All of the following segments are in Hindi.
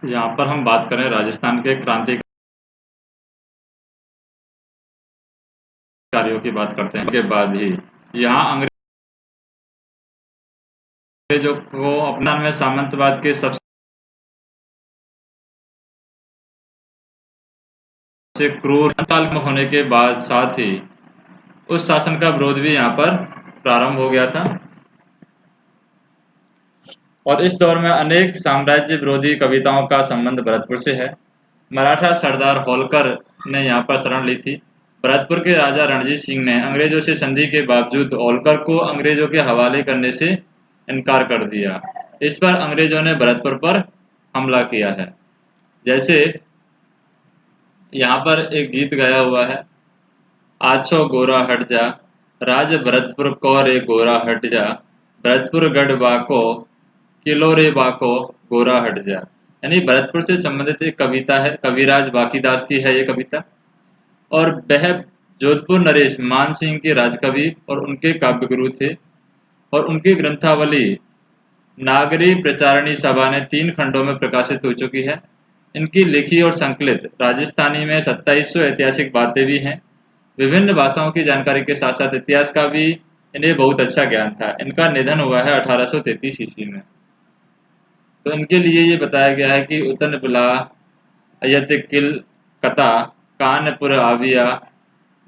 यहाँ पर हम बात करें राजस्थान के क्रांतिकारियों की बात करते हैं के बाद ही यहाँ अंग्रेजों को अपना में सामंतवाद के सबसे क्रूर काल में होने के बाद साथ ही उस शासन का विरोध भी यहाँ पर प्रारंभ हो गया था। और इस दौर में अनेक साम्राज्य विरोधी कविताओं का संबंध भरतपुर से है। मराठा सरदार होलकर ने यहाँ पर शरण ली थी। भरतपुर के राजा रणजीत सिंह ने अंग्रेजों से संधि के बावजूद होलकर को अंग्रेजों के हवाले करने से इनकार कर दिया। इस पर अंग्रेजों ने भरतपुर पर हमला किया है। जैसे यहाँ पर एक गीत गाया हुआ है, आछो गोरा हट जा, राज भरतपुर को रे गोरा हट जा, भरतपुर गढ़ बाको, किलो रे बाको, गोरा हट जा। यानी भरतपुर से संबंधित एक कविता है, कविराज बाकीदास की है ये कविता। और वह जोधपुर नरेश मान सिंह के राजकवि और उनके काव्य गुरु थे। और उनकी ग्रंथावली नागरी प्रचारणी सभा ने 3 खंडों में प्रकाशित हो चुकी है। इनकी लिखी और संकलित राजस्थानी में 2700 ऐतिहासिक बातें भी हैं। विभिन्न भाषाओं की जानकारी के साथ साथ इतिहास का भी इन्हें बहुत अच्छा ज्ञान था। इनका निधन हुआ है 1833 ईस्वी में। तो इनके लिए ये बताया गया है कि उतन बिला अयत किल कता कानपुर आविया,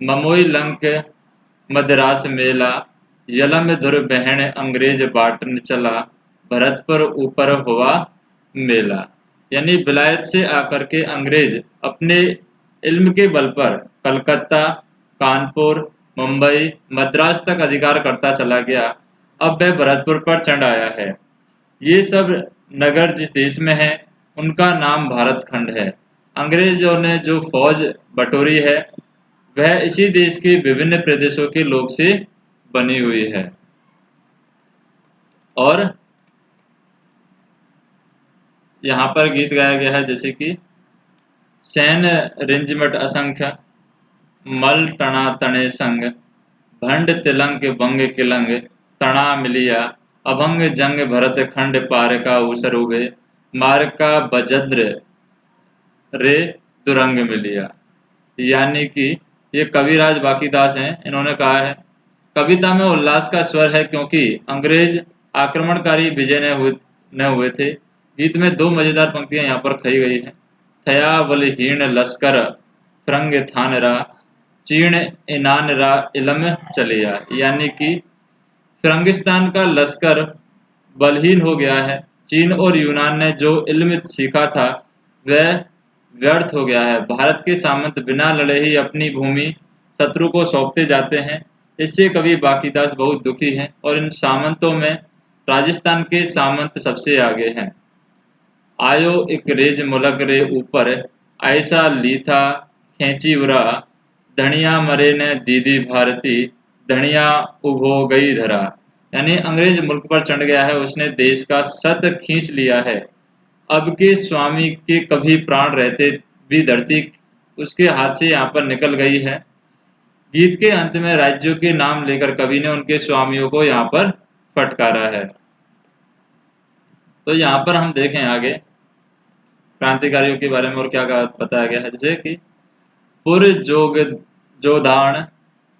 ममोई लंक मद्रास मेला, यलम धुर बहन अंग्रेज बाटन चला, भरतपुर ऊपर हुआ मेला। यानी विलायत से आकर के अंग्रेज अपने इल्म के बल पर कलकत्ता, कानपुर, मुंबई, मद्रास तक अधिकार करता चला गया। अब वह भरतपुर पर चढ़ आया है। ये सब नगर जिस देश में है उनका नाम भारत खंड है। अंग्रेजों ने जो फौज बटोरी है वह इसी देश के विभिन्न प्रदेशों के लोग से बनी हुई है। और यहाँ पर गीत गाया गया है जैसे कि सैन रिंजमट असंख्य, मल टना तणे संग, भंड तिलंग बंग किलंग, तना मिलिया, अभंग जंग भरत खंड पार का ऊसर उबे, मार का बजद्र रे दुरंग मिलिया। यानी कि ये कविराज बाकीदास हैं। इन्होंने कहा है, कविता में उल्लास का स्वर है क्योंकि अंग्रेज आक्रमणकारी विजय न हुए थे। गीत में 2 मजेदार पंक्तियां यहाँ पर कही गई हैं। थया बलहीन लश्कर फ्रंग थानरा, चीण इनानरा इलम चलिया। यानी कि फिरंगिस्तान का लश्कर बलहीन हो गया है। चीन और यूनान ने जो इल्म सीखा था वह व्यर्थ हो गया है। भारत के सामंत बिना लड़े ही अपनी भूमि शत्रु को सौंपते जाते हैं। इससे कवि बाकीदास बहुत दुखी हैं और इन सामंतों में राजस्थान के सामंत सबसे आगे हैं। आयो एक रेज मुलक रे ऊपर, ऐसा लीथा खेची उरा, धनिया मरे ने दीदी भारती, धनिया उभो गई धरा। यानी अंग्रेज मुल्क पर चढ़ गया है, उसने देश का सत खींच लिया है। अब के स्वामी के कभी प्राण रहते भी धरती उसके हाथ से यहाँ पर निकल गई है। गीत के अंत में राज्यों के नाम लेकर कवि ने उनके स्वामियों को यहाँ पर फटकारा है। तो यहाँ पर हम देखें आगे क्रांतिकारियों के बारे में और क्या बताया गया है। जैसे कि पुर जोग जोधान,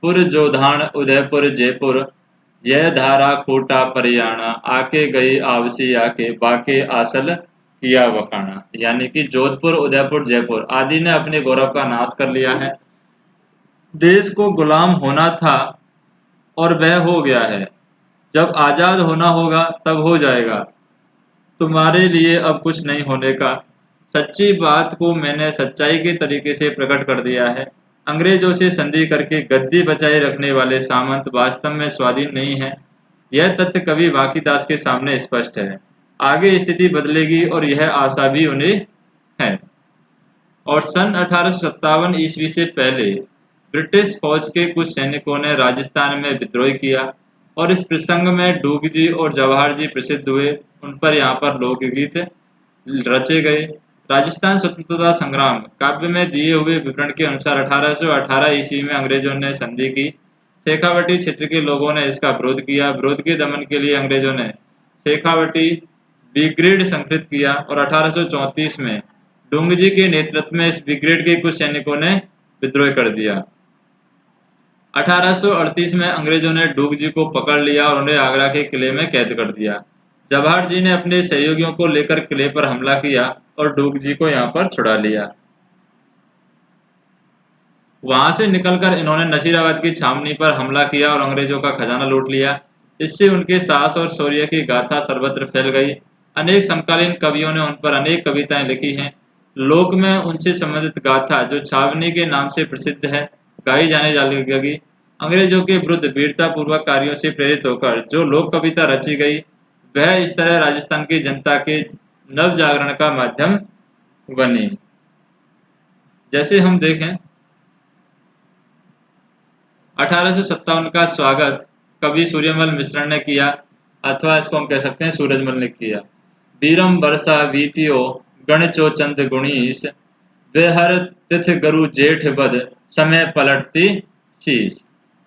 पुर जोधान उदयपुर जयपुर, यह धारा खोटा परियाणा, आके गई आवसी आके, बाके आसल किया वखाना। यानी कि जोधपुर, उदयपुर, जयपुर आदि ने अपने गौरव का नाश कर लिया है। देश को गुलाम होना था और वह हो गया है। जब आजाद होना होगा तब हो जाएगा। तुम्हारे लिए अब कुछ नहीं होने का। सच्ची बात को मैंने सच्चाई के तरीके से प्रकट कर दिया है। अंग्रेजों से संधि करके गद्दी बचाए रखने वाले सामंत वास्तव में स्वाधीन नहीं है। यह तथ्य कवि बाकीदास के सामने स्पष्ट है। आगे स्थिति बदलेगी और यह आशा भी उन्हें है। और सन 1857 ईस्वी से पहले ब्रिटिश फौज के कुछ सैनिकों ने राजस्थान में विद्रोह किया और इस प्रसंग में डूग जी और जवाहर जी प्रसिद्ध हुए। उन पर यहाँ पर लोकगीत रचे गए। राजस्थान स्वतंत्रता संग्राम काव्य में दिए हुए विवरण के अनुसार 1818 ईस्वी में अंग्रेजों ने संधि की। शेखावटी क्षेत्र के लोगों ने इसका विरोध किया। विरोध के दमन के लिए अंग्रेजों ने शेखावटी ब्रिगेड संगठित किया और 1834 में डोंगजी के नेतृत्व में इस ब्रिगेड के कुछ सैनिकों ने विद्रोह कर दिया। 1838 में अंग्रेजों ने डोंगजी को पकड़ लिया और उन्हें आगरा के किले में कैद कर दिया। जवाहर जी ने अपने सहयोगियों को लेकर किले पर हमला किया और डोंगजी को यहाँ पर छुड़ा लिया। वहां से निकलकर इन्होंने नसीराबाद की छावनी पर हमला किया और अंग्रेजों का खजाना लूट लिया। इससे उनके साहस और शौर्य की गाथा सर्वत्र फैल गई। अनेक समकालीन कवियों ने उन पर अनेक कविताएं लिखी हैं। लोक में उनसे संबंधित गाथा जो छावनी के नाम से प्रसिद्ध है गाई जाने लगी। अंग्रेजों के विरुद्ध वीरतापूर्वक कार्यों से प्रेरित होकर जो लोक कविता रची गई वह इस तरह राजस्थान की जनता के नव जागरण का माध्यम बनी। जैसे हम देखें 1857 का स्वागत कवि सूर्यमल मिश्र ने किया, अथवा इसको हम कह सकते हैं सूरजमल ने किया। बीरम बरसा वीतियो गणचो चंद गुणीस बेहर तिथ गुरु जेठ बद समय पलटती शीश।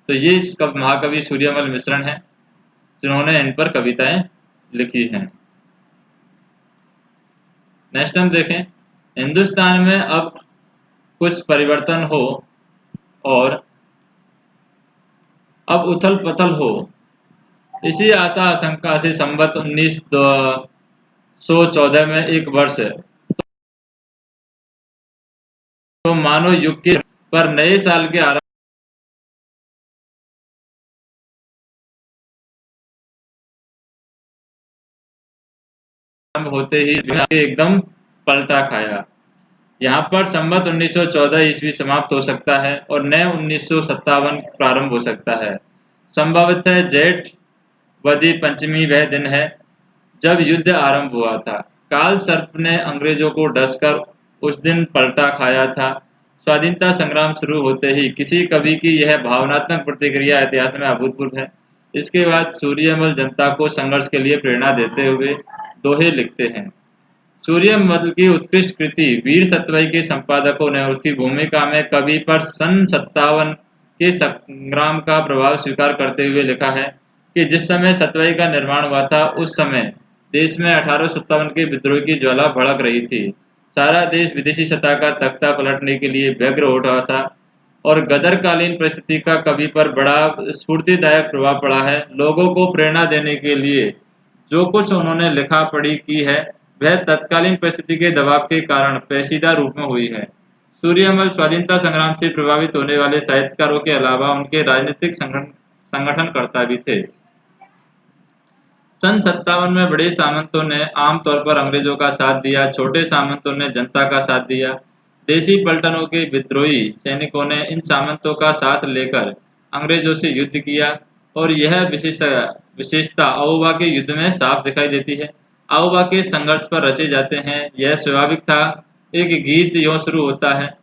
तो ये महाकवि सूर्यमल मिश्रण है जिन्होंने इन पर कविताएं लिखी हैं। नेक्स्ट हम देखें हिंदुस्तान में अब कुछ परिवर्तन हो और अब उथल पुथल हो, इसी आशा आशंका से संवत 1914 में एक वर्ष तो मानो युग के पर नए साल के आरंभ होते ही एकदम पलटा खाया। यहाँ पर संवत 1914 ईस्वी समाप्त हो सकता है और नए 1957 प्रारंभ हो सकता है। संभवतः जेठ वदी पंचमी वह दिन है जब युद्ध आरंभ हुआ था। काल सर्प ने अंग्रेजों को डसकर उस दिन पलटा खाया था। स्वाधीनता संग्राम शुरू होते ही किसी कवि की यह भावनात्मक प्रतिक्रिया इतिहास में अभूतपूर्व है। इसके बाद सूर्यमल जनता को संघर्ष के लिए प्रेरणा देते हुए दोहे लिखते हैं। सूर्यमल की उत्कृष्ट कृति वीर सतवई के संपादकों ने उसकी भूमिका में कवि पर सन 57 के संग्राम का प्रभाव स्वीकार करते हुए लिखा है कि जिस समय सतवई का निर्माण हुआ था उस समय देश में 1857 के विद्रोह की ज्वाला भड़क रही थी। सारा देश विदेशी सत्ता का तख्ता पलटने के लिए व्यग्र हो रहा था और गदरकालीन परिस्थिति का कवि पर बड़ा स्फूर्तिदायक प्रभाव पड़ा है। लोगों को प्रेरणा देने के लिए जो कुछ उन्होंने लिखा पढ़ी की है वह तत्कालीन परिस्थिति के दबाव के कारण पेचीदा रूप में हुई है। सूर्यमल स्वाधीनता संग्राम से प्रभावित होने वाले साहित्यकारों के अलावा उनके राजनीतिक संगठनकर्ता भी थे। सन 57 में बड़े सामंतों ने आमतौर पर अंग्रेजों का साथ दिया, छोटे सामंतों ने जनता का साथ दिया। देशी पलटनों के विद्रोही सैनिकों ने इन सामंतों का साथ लेकर अंग्रेजों से युद्ध किया और यह विशेषता आउवा के युद्ध में साफ दिखाई देती है। आउवा के संघर्ष पर रचे जाते हैं। यह स्वाभाविक था। एक गीत यूं शुरू होता है,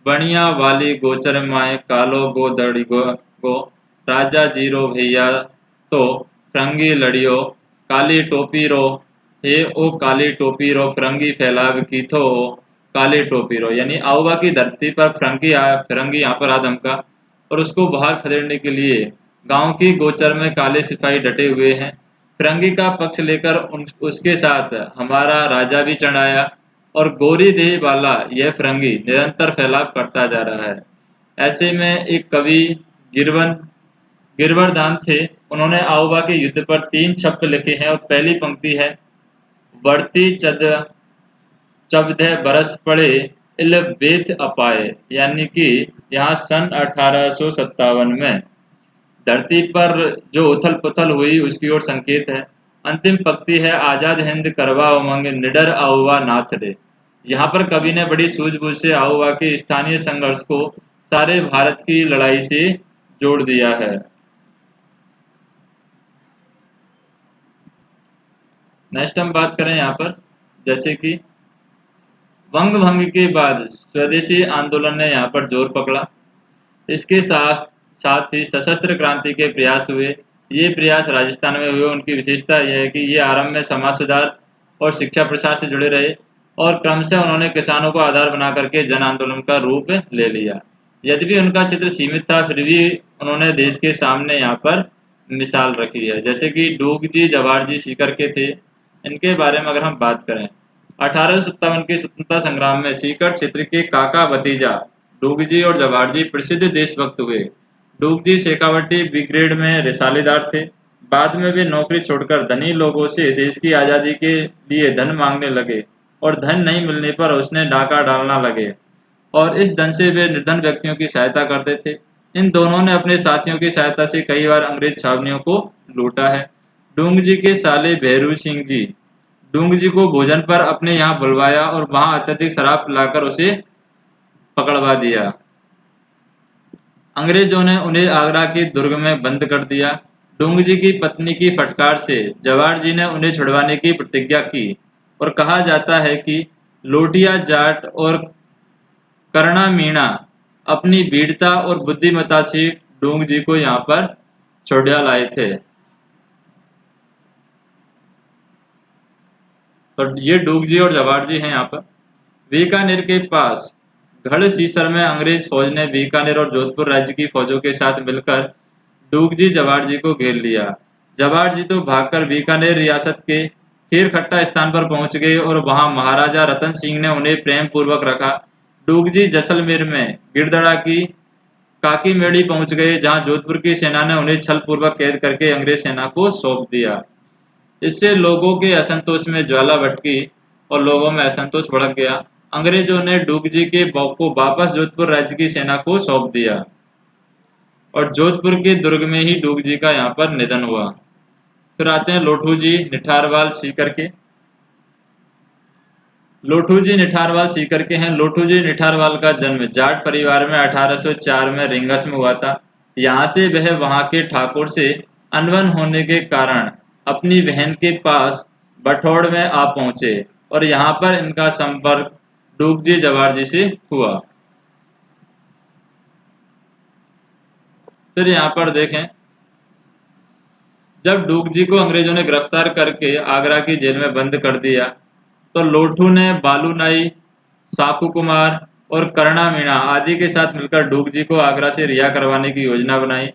बणिया वाली गोचर माए कालो गो दड़ी गो राजा जीरो भैया तो फरंगी लड़ियो काली टोपी रो हे ओ काली टोपी रो फरंगी फैलाव की थो काली टोपी रो। यानी आउवा की धरती पर फिरंगी यहाँ पर आदमका और उसको बाहर खदेड़ने के लिए गांव की गोचर में काले सिपाही डटे हुए हैं। फिरंगी का पक्ष लेकर उसके साथ हमारा राजा भी चढ़ाया और गोरी देह वाला यह फिरंगी निरंतर फैलाव करता जा रहा है। ऐसे में एक कवि गिरवरदान थे। उन्होंने आउवा के युद्ध पर 3 छप्प लिखे हैं और पहली पंक्ति है, बढ़ती चबधे बरस पड़े इल बेथ अपाए। यानी कि यहाँ सन 1857 में धरती पर जो उथल पुथल हुई उसकी ओर संकेत है। अंतिम पंक्ति है, आजाद हिंद करवा उमंग निडर आउवा नाथ रे। यहाँ पर कवि ने बड़ी सूझबूझ से आउवा के स्थानीय संघर्ष को सारे भारत की लड़ाई से जोड़ दिया है। नेक्स्ट हम बात करें यहाँ पर जैसे कि वंग भंग के बाद स्वदेशी आंदोलन ने यहाँ पर जोर पकड़ा। इसके साथ ही सशस्त्र क्रांति के प्रयास हुए। ये प्रयास राजस्थान में हुए। उनकी विशेषता यह है कि ये आरंभ में समाज सुधार और शिक्षा प्रसार से जुड़े रहे और क्रमशः उन्होंने किसानों को आधार बना करके जन आंदोलन का रूप ले लिया। यद्यपि उनका क्षेत्र सीमित था फिर भी उन्होंने देश के सामने यहाँ पर मिसाल रखी है। जैसे कि डोगजी जवाहर जी सीकर के थे इनके बारे में अगर हम बात करें, 1857 के स्वतंत्रता संग्राम में सीकर क्षेत्र के काका भतीजा डूगजी और जवाहरजी प्रसिद्ध देशभक्त हुए। डूगजी शेखावटी ब्रिगेड में रिसालेदार थे। बाद में वे नौकरी छोड़कर धनी लोगों से देश की आज़ादी के लिए धन मांगने लगे और धन नहीं मिलने पर उसने डाका डालना लगे और इस धन से वे निर्धन व्यक्तियों की सहायता करते थे। इन दोनों ने अपने साथियों की सहायता से कई बार अंग्रेज छावनियों को लूटा है। डूंग जी के साले भैरू सिंह जी डूंग जी को भोजन पर अपने यहाँ बुलवाया और वहां अत्यधिक शराब पिलाकर उसे पकड़वा दिया। अंग्रेजों ने उन्हें आगरा के दुर्ग में बंद कर दिया। डूंग जी की पत्नी की फटकार से जवाहर जी ने उन्हें छुड़वाने की प्रतिज्ञा की और कहा जाता है कि लोटिया जाट और कर्णा मीणा अपनी वीरता और बुद्धिमत्ता से डूंग जी को यहाँ पर छुड़वा लाए थे। तो ये डूंग जी और जवाहर जी हैं यहाँ पर। बीकानेर के पास गढ़सीसर में अंग्रेज फौज ने बीकानेर और जोधपुर राज्य की फौजों के साथ मिलकर डूंगजी जवाहर जी को घेर लिया। जवाहर जी तो भागकर बीकानेर रियासत के खीरखट्टा स्थान पर पहुंच गए और वहां महाराजा रतन सिंह ने उन्हें प्रेम पूर्वक रखा। डूंगजी जैसलमेर में गिरदड़ा की काकी मेड़ी पहुंच गए, जहां जोधपुर की सेना ने उन्हें छल पूर्वक कैद करके अंग्रेज सेना को सौंप दिया। इससे लोगों के असंतोष में ज्वाला भड़की और लोगों में असंतोष भड़क गया। अंग्रेजों ने डूंगजी के को वापस जोधपुर राज्य की सेना को सौंप दिया और जोधपुर के दुर्ग में ही डूंगजी का यहाँ पर निधन हुआ। फिर आते हैं लोठू जी निठारवाल सीकर के। लोठू जी निठारवाल सीकर के हैं। लोठू जी निठारवाल का जन्म जाट परिवार में 1804 में रिंगस में हुआ था। यहाँ से वह वहाँ के ठाकुर से अनबन होने के कारण अपनी बहन के पास बठौड़ में आ पहुंचे और यहाँ पर इनका संपर्क डूंगजी जवाहर जी से हुआ। फिर यहाँ पर देखें, जब डूंगजी को अंग्रेजों ने गिरफ्तार करके आगरा की जेल में बंद कर दिया तो लोठू ने बालू नाई, साकू कुमार और कर्णा मीणा आदि के साथ मिलकर डूंगजी को आगरा से रिहा करवाने की योजना बनाई।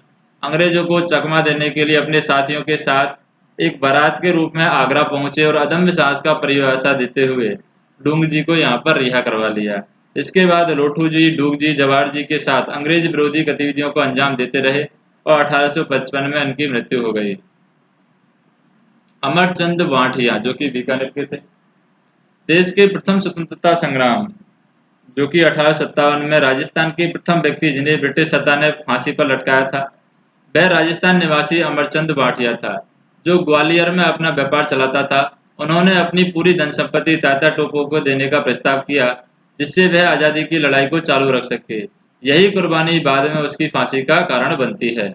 अंग्रेजों को चकमा देने के लिए अपने साथियों के साथ एक बारात के रूप में आगरा पहुंचे और अदम्य साहस का परिभाषा देते हुए डूंगजी को यहाँ पर रिहा करवा लिया। इसके बाद लोठू जी डूंगजी जवाहर जी के साथ अंग्रेज विरोधी गतिविधियों को अंजाम देते रहे और 1855 में उनकी मृत्यु हो गई। अमरचंद वाठिया जो कि बीकानेर के थे। देश के प्रथम स्वतंत्रता संग्राम जो कि 1857 में राजस्थान के प्रथम व्यक्ति जिन्हें ब्रिटिश सत्ता ने फांसी पर लटकाया था, वह राजस्थान निवासी अमरचंद भाटिया था, जो ग्वालियर में अपना व्यापार चलाता था। उन्होंने अपनी पूरी धन संपत्ति तात्या टोपे को देने का प्रस्ताव किया, जिससे वह आज़ादी की लड़ाई को चालू रख सके। यही कुर्बानी बाद में उसकी फांसी का कारण बनती है।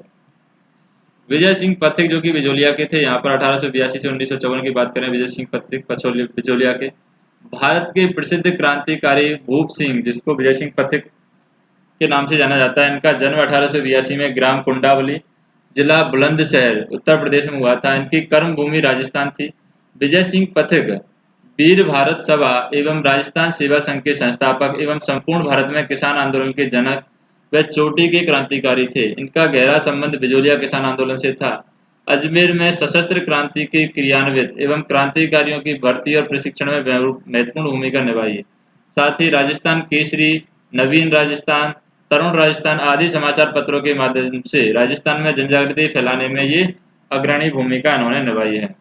विजय सिंह पथिक जो कि बिजोलिया के थे, यहाँ पर 1882 से 1954 की बात करें, विजय सिंह पथिक बिजोलिया के। भारत के प्रसिद्ध क्रांतिकारी भूप सिंह, जिसको विजय सिंह पथिक के नाम से जाना जाता है, इनका जन्म 1882 में ग्राम कुंडावली, जिला बुलंदशहर, उत्तर प्रदेश में हुआ था। इनकी कर्म भूमि राजस्थान थी। विजय सिंह पथिक वीर भारत सभा एवं राजस्थान सेवा संघ के संस्थापक एवं संपूर्ण भारत में किसान आंदोलन के जनक व चोटी के क्रांतिकारी थे। इनका गहरा संबंध बिजोलिया किसान आंदोलन से था। अजमेर में सशस्त्र क्रांति के क्रियान्वित एवं क्रांतिकारियों की भर्ती और प्रशिक्षण में महत्वपूर्ण भूमिका निभाई। साथ ही राजस्थान केसरी, नवीन राजस्थान, तरुण राजस्थान आदि समाचार पत्रों के माध्यम से राजस्थान में जनजागृति फैलाने में ये अग्रणी भूमिका इन्होंने निभाई है।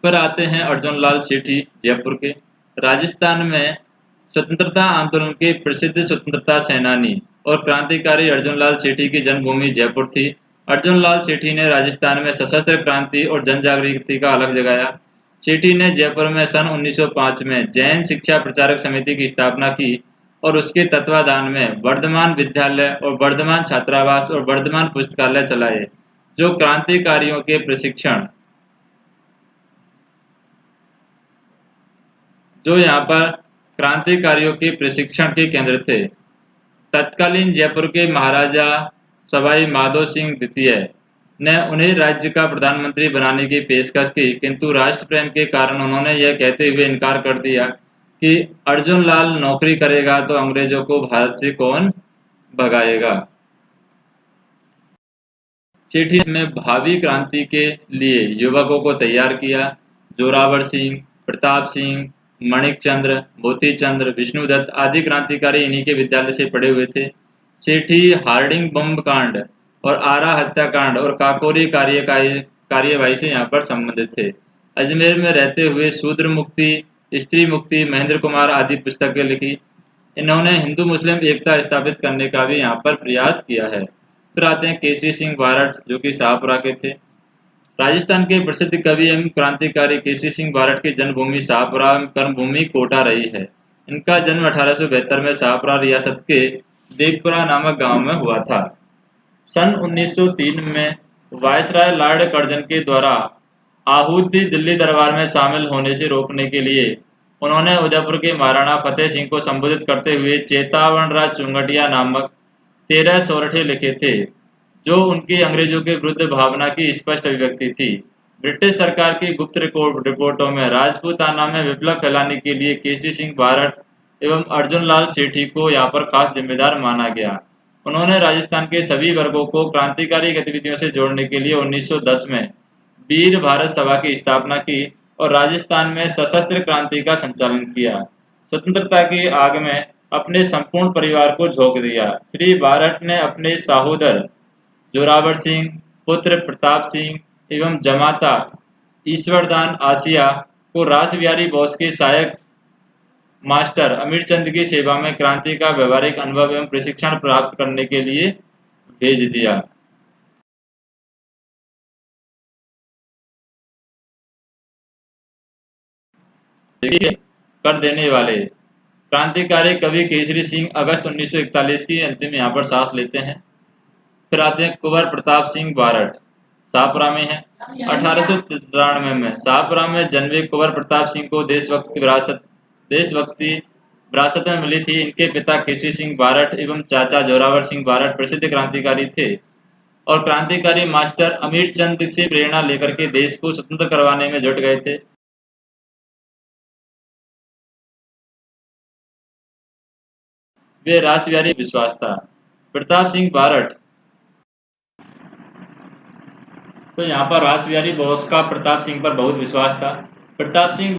फिर आते हैं अर्जुन लाल सेठी जयपुर के। राजस्थान में स्वतंत्रता आंदोलन के प्रसिद्ध स्वतंत्रता सेनानी और क्रांतिकारी अर्जुन लाल सेठी की जन्मभूमि जयपुर थी। अर्जुन लाल सेठी ने राजस्थान में सशस्त्र क्रांति और जन जागृति का अलग जगाया। सेठी ने जयपुर में सन 1905 में जैन शिक्षा प्रचारक समिति की स्थापना की और उसके तत्वाधान में वर्धमान विद्यालय और वर्धमान छात्रावास और वर्धमान पुस्तकालय चलाए, जो क्रांतिकारियों के प्रशिक्षण जो यहाँ पर क्रांतिकारियों के प्रशिक्षण के केंद्र थे। तत्कालीन जयपुर के महाराजा सवाई माधो सिंह द्वितीय ने उन्हें राज्य का प्रधानमंत्री बनाने की पेशकश की, किंतु राष्ट्र प्रेम के कारण उन्होंने यह कहते हुए इनकार कर दिया कि अर्जुन लाल नौकरी करेगा तो अंग्रेजों को भारत से कौन भगाएगा। सेठी में भावी क्रांति के लिए युवकों को तैयार किया। जोरावर सिंह, प्रताप सिंह, मणिक चंद्र, मोती चंद्र, विष्णुदत्त आदि क्रांतिकारी इन्हीं के विद्यालय से पढ़े हुए थे। सेठी हार्डिंग बम कांड और आरा हत्याकांड और काकोरी कार्यवाही से यहाँ पर संबंधित थे। अजमेर में रहते हुए शूद्र मुक्ति, स्त्री मुक्ति, महेंद्र कुमार आदि पुस्तकें लिखी। इन्होंने हिंदू मुस्लिम एकता स्थापित करने का भी यहाँ पर प्रयास किया है। फिर आते हैं केसरी सिंह बारठ, जो कि शाहपुरा के थे। राजस्थान के प्रसिद्ध कवि एवं क्रांतिकारी केसरी सिंह बारठ की जन्मभूमि शाहपुरा एवं कर्मभूमि कोटा रही है। इनका जन्म 1872 में शाहपुरा रियासत के देवपुरा नामक गांव में हुआ था। सन 1903 में वायसराय लॉर्ड कर्जन के द्वारा आहूति दिल्ली दरबार में शामिल होने से रोकने के लिए उन्होंने उदयपुर के महाराणा फतेह सिंह को संबोधित करते हुए चेतावन राज चुंगटिया नामक 13 सोरठे लिखे थे, जो उनकी अंग्रेजों के विरुद्ध भावना की स्पष्ट अभिव्यक्ति थी। ब्रिटिश सरकार की गुप्त रिपोर्टों में राजपूताना में विप्लव फैलाने के लिए केसरी सिंह बारठ एवं अर्जुन लाल सेठी को यहाँ पर खास जिम्मेदार माना गया। उन्होंने राजस्थान के सभी वर्गों को क्रांतिकारी गतिविधियों से जोड़ने के लिए 1910 में वीर भारत सभा की स्थापना की और राजस्थान में सशस्त्र क्रांति का संचालन किया। स्वतंत्रता की आग में अपने संपूर्ण परिवार को झोंक दिया। श्री बारठ ने अपने सहोदर जोरावर सिंह, पुत्र प्रताप सिंह एवं जमाता ईश्वरदान आसिया को रासबिहारी बोस के सहायक मास्टर अमीरचंद की सेवा में क्रांति का व्यवहारिक अनुभव एवं प्रशिक्षण प्राप्त करने के लिए भेज दिया। देखिए, कर देने वाले क्रांतिकारी कवि केसरी सिंह अगस्त 1941 की अंतिम यहाँ पर सांस लेते हैं। फिर आते हैं कुंवर प्रताप सिंह बारठ, शाहपुरा में है। 1893 में शाहपुरा में जन्मे कुंवर प्रताप सिंह को देशभक्ति विरासत में मिली थी। इनके पिता केसरी सिंह बारठ एवं चाचा जोरावर सिंह बारठ प्रसिद्ध क्रांतिकारी थे और क्रांतिकारी मास्टर अमीरचंद से प्रेरणा लेकर के देश को स्वतंत्र करवाने में जुट गए थे। वे रासबिहारी विश्वास था। प्रताप सिंह बारठ, तो यहाँ पर रासबिहारी बोस का प्रताप सिंह पर बहुत विश्वास था। प्रताप सिंह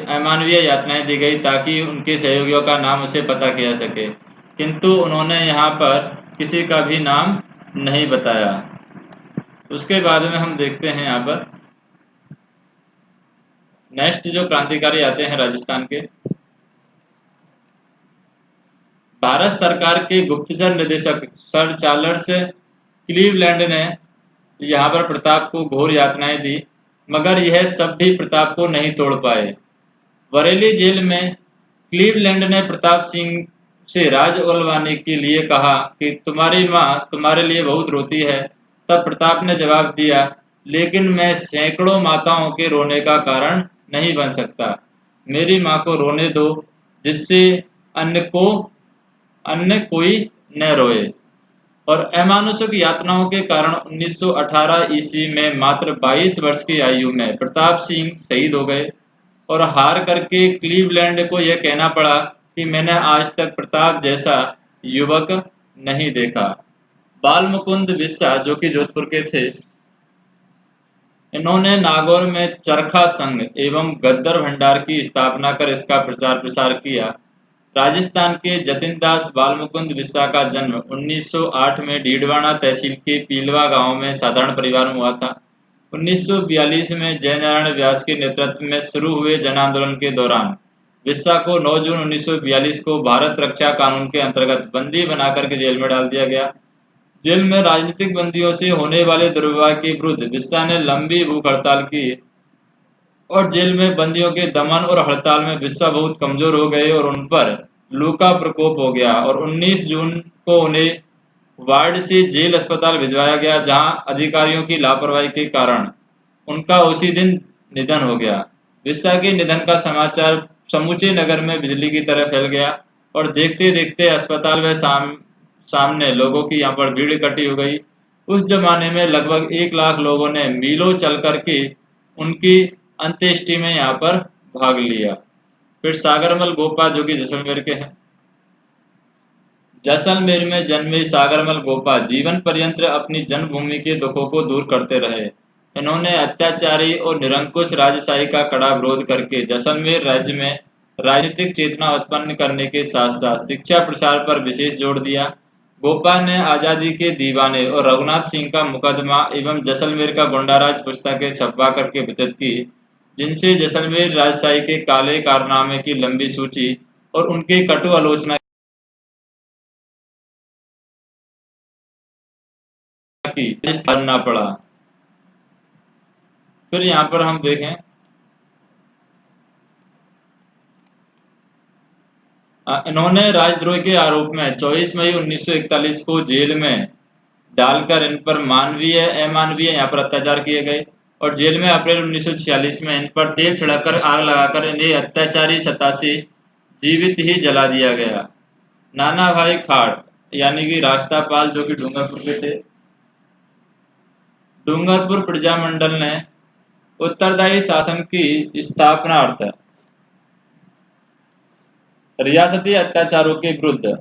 अमानवीय यातनाएं दी गई ताकि उनके सहयोगियों का नाम उसे पता किया सके, किंतु उन्होंने यहाँ पर किसी का भी नाम नहीं बताया। उसके बाद में हम देखते हैं यहाँ पर नेक्स्ट जो क्रांतिकारी आते हैं राजस्थान के। भारत सरकार के गुप्तचर निदेशक सर चार्ल्स क्लीवलैंड ने यहाँ पर प्रताप को घोर यातनाएं दी, मगर यह सब भी प्रताप को नहीं तोड़ पाए। बरेली जेल में क्लीवलैंड ने प्रताप सिंह से राज उगलवाने के लिए कहा कि तुम्हारी माँ तुम्हारे लिए बहुत रोती है। तब प्रताप ने जवाब दिया, लेकिन मैं सैकड़ों माताओं के रोने का कारण नहीं बन सकता। मेरी माँ को रोने दो, जिससे अन्य कोई न रोए। और अमानुषिक यातनाओं के कारण 1918 ईस्वी में मात्र 22 वर्ष की आयु में प्रताप सिंह शहीद हो गए और हार करके क्लीवलैंड को यह कहना पड़ा कि मैंने आज तक प्रताप जैसा युवक नहीं देखा। बाल मुकुंद बिस्सा, जो कि जोधपुर के थे, इन्होंने नागौर में चरखा संघ एवं गद्दर भंडार की स्थापना कर इसका प्रचार प्रसार किया। राजस्थान के जतिनदास बालमुकुंद बिस्सा का जन्म 1908 में डीडवाना तहसील के पीलवा गांव में साधारण परिवार में हुआ था। 1942 में जयनारायण व्यास के नेतृत्व में शुरू हुए जन आंदोलन के दौरान बिस्सा को 9 जून 1942 को भारत रक्षा कानून के अंतर्गत बंदी बनाकर के जेल में डाल दिया गया। जेल में राजनीतिक बंदियों से होने वाले दुर्व्यवहार के विरुद्ध बिस्सा ने लंबी भूख हड़ताल की और जेल में बंदियों के दमन और हड़ताल में बिस्सा बहुत कमजोर हो गए और उन पर लू का प्रकोप हो गया और 19 जून को उन्हें वार्ड से जेल अस्पताल भिजवाया गया, जहां अधिकारियों की लापरवाही के कारण उनका उसी दिन निधन हो गया। बिस्सा के निधन का समाचार समूचे नगर में बिजली की तरह फैल गया और देखते देखते अस्पताल में सामने लोगों की यहाँ पर भीड़ इकट्ठी हो गई। उस जमाने में लगभग 1 लाख लोगों ने मीलों चल करके उनकी अंत्येष्टि में यहाँ पर भाग लिया। फिर सागरमल गोपा जो कि जैसलमेर के हैं। जैसलमेर में जन्मे सागरमल गोपा जीवन पर्यंत अपनी जन्मभूमि के दुखों को दूर करते रहे। इन्होंने अत्याचारी और निरंकुश राजशाही का कड़ा विरोध करके जैसलमेर राज्य में राजनीतिक चेतना उत्पन्न करने के साथ साथ शिक्षा प्रसार पर विशेष जोर दिया। गोपा ने आजादी के दीवाने और रघुनाथ सिंह का मुकदमा एवं जैसलमेर का गुंडाराज पुस्तकें छपवा करके वितरित की, जिनसे जैसलमेर राजशाही के काले कारनामे की लंबी सूची और उनकी कटु आलोचना की बनना पड़ा। फिर यहाँ पर हम देखें, इन्होंने राजद्रोह के आरोप में 24 मई 1941 को जेल में डालकर इन पर मानवीय अमानवीय यहाँ पर अत्याचार किए गए और जेल में अप्रैल 1946 में इन पर तेल छिड़ककर आग लगाकर इन्हें अत्याचारी सत्ता से जीवित ही जला दिया गया। नाना भाई खाट यानी कि राष्ट्रपाल जो कि डूंगरपुर के थे, डूंगरपुर प्रजामंडल ने उत्तरदायी शासन की स्थापनार्थ रियासती अत्याचारों के विरुद्ध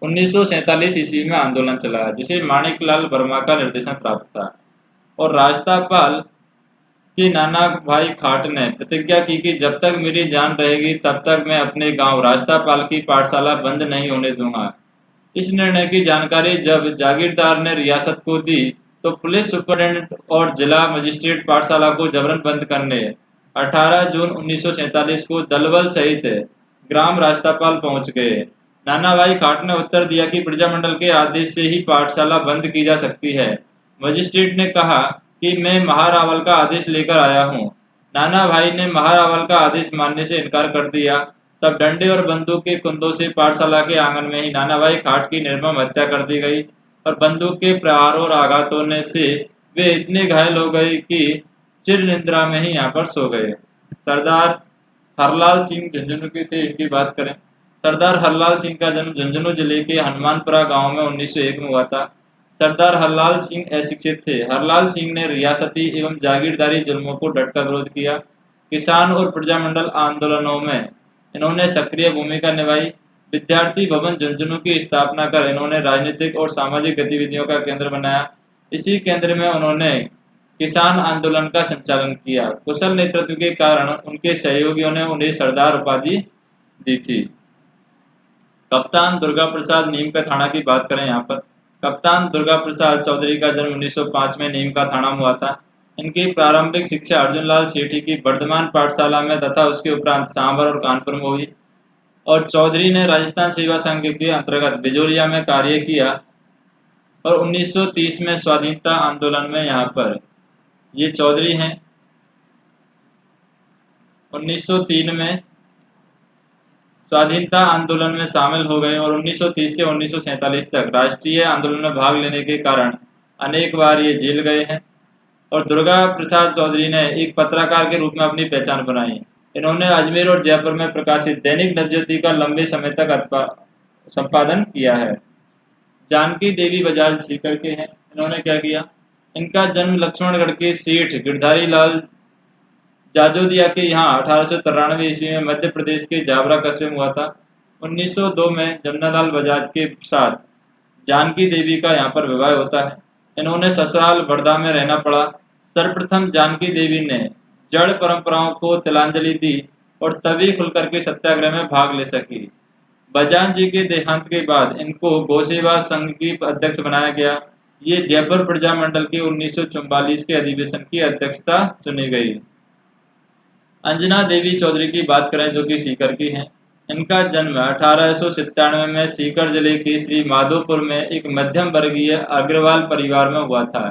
1947 ईस्वी में आंदोलन चलाया, जिसे माणिकलाल वर्मा का निर्देशन प्राप्त था और राष्ट्रपाल कि नाना भाई खाट ने प्रतिज्ञा की कि जब तक मेरी जान रहेगी तब तक मैं अपने गांव राष्ट्रपाल की पाठशाला बंद नहीं होने दूंगा। इस निर्णय की जानकारी जब जागीरदार ने रियासत को दी तो पुलिस सुपरिटेंडेंट और जिला मजिस्ट्रेट पाठशाला को जबरन बंद करने 18 जून 1947 को दलबल सहित ग्राम राष्ट्रपाल पहुंच गए। नाना भाई खाट ने उत्तर दिया कि प्रजामंडल के आदेश से ही पाठशाला बंद की जा सकती है। मजिस्ट्रेट ने कहा कि मैं महारावल का आदेश लेकर आया हूँ। नाना भाई ने महारावल का आदेश मानने से इनकार कर दिया। तब डंडे और बंदूक के कुंदों से पाठशाला के आंगन में ही नाना भाई खाट की निर्मम हत्या कर दी गई और बंदूक के प्रहारों और आघातों ने से वे इतने घायल हो गए कि चिर निद्रा में ही यहाँ पर सो गए। सरदार हरलाल सिंह झुंझुनू के थे, इनकी बात करें। सरदार हरलाल सिंह का जन्म झुंझुनू जिले के हनुमानपुरा गांव में 1901 में हुआ था। सरदार हरलाल सिंह अशिक्षित थे। हरलाल सिंह ने रियासती एवं जागीरदारी जुल्मों को डटकर विरोध किया। किसान और प्रजामंडल आंदोलनों में इन्होंने सक्रिय भूमिका निभाई। विद्यार्थी भवन झुंझुनू की स्थापना कर इन्होंने राजनीतिक और सामाजिक गतिविधियों का केंद्र बनाया। इसी केंद्र में उन्होंने किसान आंदोलन का संचालन किया। कुशल नेतृत्व के कारण उनके सहयोगियों ने उन्हें सरदार उपाधि दी थी। कप्तान दुर्गा प्रसाद नीम का थाना की बात करें यहाँ पर। कप्तान दुर्गा प्रसाद चौधरी का जन्म 1905 में नीम का थाना में हुआ था। इनकी प्रारंभिक शिक्षा अर्जुनलाल सेठी की वर्धमान पाठशाला में तथा उसके उपरांत सांभर और कानपुर में हुई और चौधरी ने राजस्थान सेवा संघ के अंतर्गत बिजोलिया में कार्य किया और 1930 में स्वाधीनता आंदोलन में यहाँ पर ये चौधरी हैं। 1903 में स्वाधीनता आंदोलन में शामिल हो गए और 1930 से 1947 तक राष्ट्रीय आंदोलन में भाग लेने के कारण अनेक बार ये जेल गए हैं। और दुर्गा प्रसाद चौधरी ने एक पत्रकार के रूप में अपनी पहचान बनाई। इन्होंने अजमेर और जयपुर में प्रकाशित दैनिक नवज्योति का लंबे समय तक संपादन किया है। जानकी देवी बजाज सीकर के हैं। इन्होंने क्या किया, इनका जन्म लक्ष्मणगढ़ के सेठ गिरधारी लाल जाजोदिया के यहाँ 1893 ईस्वी में मध्य प्रदेश के जावरा कस्बे में हुआ था। 1902 में जमनालाल बजाज के साथ जानकी देवी का यहाँ पर विवाह होता है। इन्होंने ससुराल वर्धा में रहना पड़ा। सर्वप्रथम जानकी देवी ने जड़ परंपराओं को तिलांजलि दी और तभी खुलकर के सत्याग्रह में भाग ले सकी। बजाज जी के देहांत के बाद इनको गौसेवा संघ की अध्यक्ष बनाया गया। ये जयपुर प्रजामंडल के 1944 के अधिवेशन की अध्यक्षता चुनी गई। अंजना देवी चौधरी की बात करें जो कि सीकर की हैं। इनका जन्म 1897 में सीकर जिले के श्री माधोपुर में एक मध्यम वर्गीय अग्रवाल परिवार में हुआ था।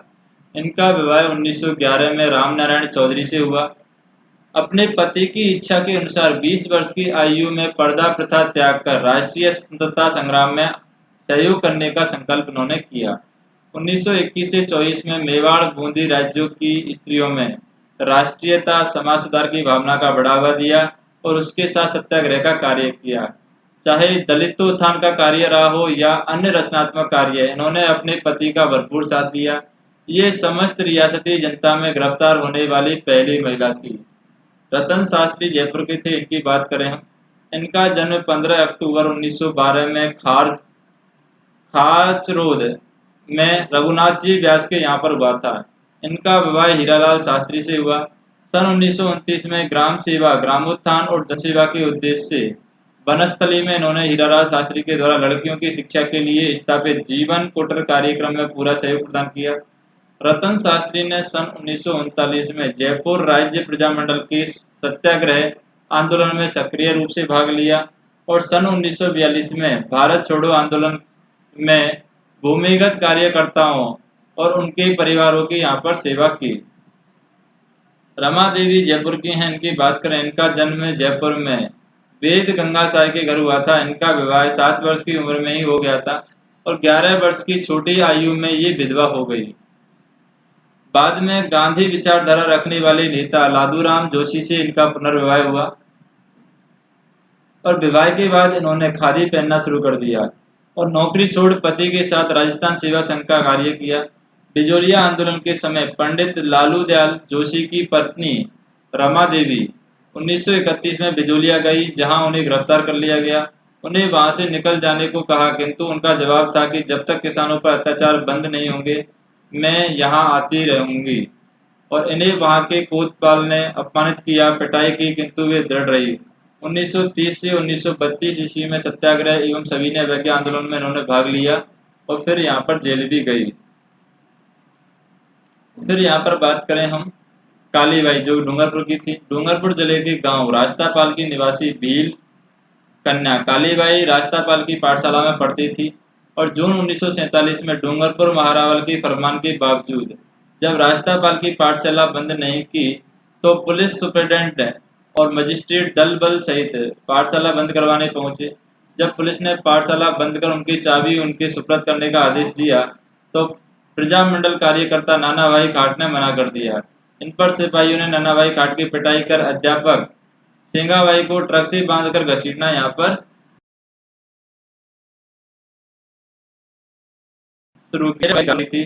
इनका विवाह 1911 में रामनारायण चौधरी से हुआ। अपने पति की इच्छा के अनुसार 20 वर्ष की आयु में पर्दा प्रथा त्याग कर राष्ट्रीय स्वतंत्रता संग्राम में सहयोग करने का संकल्प उन्होंने किया। 1921 से 24 में मेवाड़ बूंदी राज्यों की स्त्रियों में राष्ट्रीयता समाज सुधार की भावना का बढ़ावा दिया और उसके साथ सत्याग्रह का कार्य किया। चाहे दलितोत्थान का कार्य रहा हो या अन्य रचनात्मक कार्य, इन्होंने अपने पति का भरपूर साथ दिया। ये समस्त रियासती जनता में गिरफ्तार होने वाली पहली महिला थी। रतन शास्त्री जयपुर के थे, इनकी बात करें हम। इनका जन्म 15 अक्टूबर 1912 में खाचरोद में रघुनाथ जी व्यास के यहाँ पर हुआ था। इनका विवाह हीरालाल शास्त्री से हुआ। सन 1929 में ग्राम सेवा, ग्रामोत्थान और जनसेवा के उद्देश्य से वनस्थली में इन्होंने हीरालाल शास्त्री के द्वारा लड़कियों की शिक्षा के लिए स्थापित जीवन कुटीर कार्यक्रम में पूरा सहयोग प्रदान किया। रतन शास्त्री ने सन 1939 में जयपुर राज्य प्रजामंडल के सत्याग्रह आंदोलन में सक्रिय रूप से भाग लिया और सन 1942 में भारत छोड़ो आंदोलन में भूमिगत कार्यकर्ताओं और उनके परिवारों की यहाँ पर सेवा की। रमा देवी जयपुर की हैं, इनकी बात करें। इनका जन्म जयपुर में वेद गंगा साय के घर हुआ था। इनका विवाह 7 वर्ष की उम्र में ही हो गया था और 11 वर्ष की छोटी आयु में ये विधवा हो गई। बाद में गांधी विचारधारा रखने वाले नेता लादूराम जोशी से इनका पुनर्विवाह हुआ और विवाह के बाद इन्होंने खादी पहनना शुरू कर दिया और नौकरी छोड़ पति के साथ राजस्थान सेवा संघ का कार्य किया। बिजोलिया आंदोलन के समय पंडित लालू दयाल जोशी की पत्नी रमा देवी 1931 में बिजोलिया गई, जहां उन्हें गिरफ्तार कर लिया गया। उन्हें वहां से निकल जाने को कहा, किंतु उनका जवाब था कि जब तक किसानों पर अत्याचार बंद नहीं होंगे मैं यहाँ आती रहूंगी। और इन्हें वहां के कोतवाल ने अपमानित किया, पिटाई की, किंतु वे दृढ़ रही। 1930 से 1932 ईस्वी में सत्याग्रह एवं सविनय अवज्ञा आंदोलन में इन्होंने भाग लिया और फिर यहाँ पर जेल भी गई। फिर यहाँ पर बात करें हम कालीबाई, जो डूंगरपुर की थी। डूंगरपुर जिले के गांव रास्तापाल की निवासी भील कन्या कालीबाई रास्तापाल की पाठशाला में पढ़ती थी और जून 1947 में डूंगरपुर महारावल के फरमान के बावजूद जब रास्तापाल की पाठशाला बंद नहीं की तो पुलिस सुपरिटेंडेंट और मजिस्ट्रेट दल बल सहित पाठशाला बंद करवाने पहुंचे। जब पुलिस ने पाठशाला बंद कर उनकी चाबी उनके सुपुर्द करने का आदेश दिया तो प्रजामंडल कार्यकर्ता नानाभाई खाट ने मना कर दिया। इन पर सिपाहियों ने नानाभाई खाट की पिटाई कर अध्यापक सिंगाबाई को ट्रक से बांधकर घसीटना यहाँ पर शुरू थी।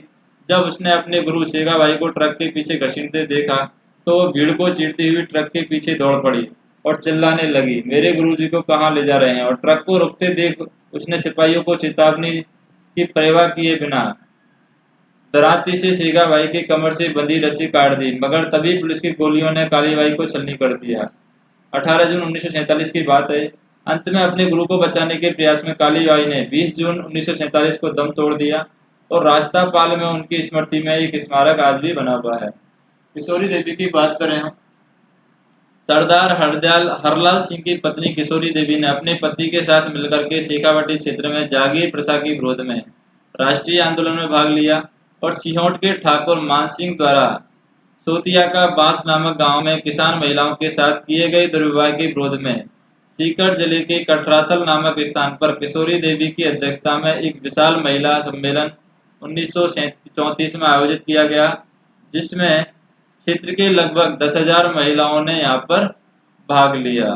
जब उसने अपने गुरु सेगाबाई को ट्रक के पीछे घसीटते देखा तो वो भीड़ को चीरती हुई ट्रक के पीछे दौड़ पड़ी और चिल्लाने लगी, मेरे गुरुजी को कहाँ ले जा रहे हैं। और ट्रक को रुकते देख उसने सिपाहियों को चेतावनी की परवाह किए बिना दराती से सेगाबाई के कमर से बंधी रस्सी काट दी, मगर तभी पुलिस की गोलियों ने कालीबाई को छलनी कर दिया। 18 जून 1947 की बात है। अंत में अपने गुरु को बचाने के प्रयास में कालीबाई ने 20 जून 1947 को दम तोड़ दिया और रास्तापाल में उनकी स्मृति में एक स्मारक आज भी बना हुआ है। किशोरी देवी की बात करें हम। सरदार हरलाल सिंह की पत्नी किशोरी देवी ने अपने पति के साथ मिलकर के शेखावाटी क्षेत्र में जागीर प्रथा के विरोध में राष्ट्रीय आंदोलन में भाग लिया और सिहोट के ठाकुर मान सिंह द्वारा सोतिया का बांस नामक गांव में किसान महिलाओं के साथ किए गए दुर्व्यवहार के विरोध में सीकर जिले के कटरातल नामक स्थान पर किशोरी देवी की अध्यक्षता में एक विशाल महिला सम्मेलन 1934 में आयोजित किया गया, जिसमें क्षेत्र के लगभग 10,000 महिलाओं ने यहाँ पर भाग लिया।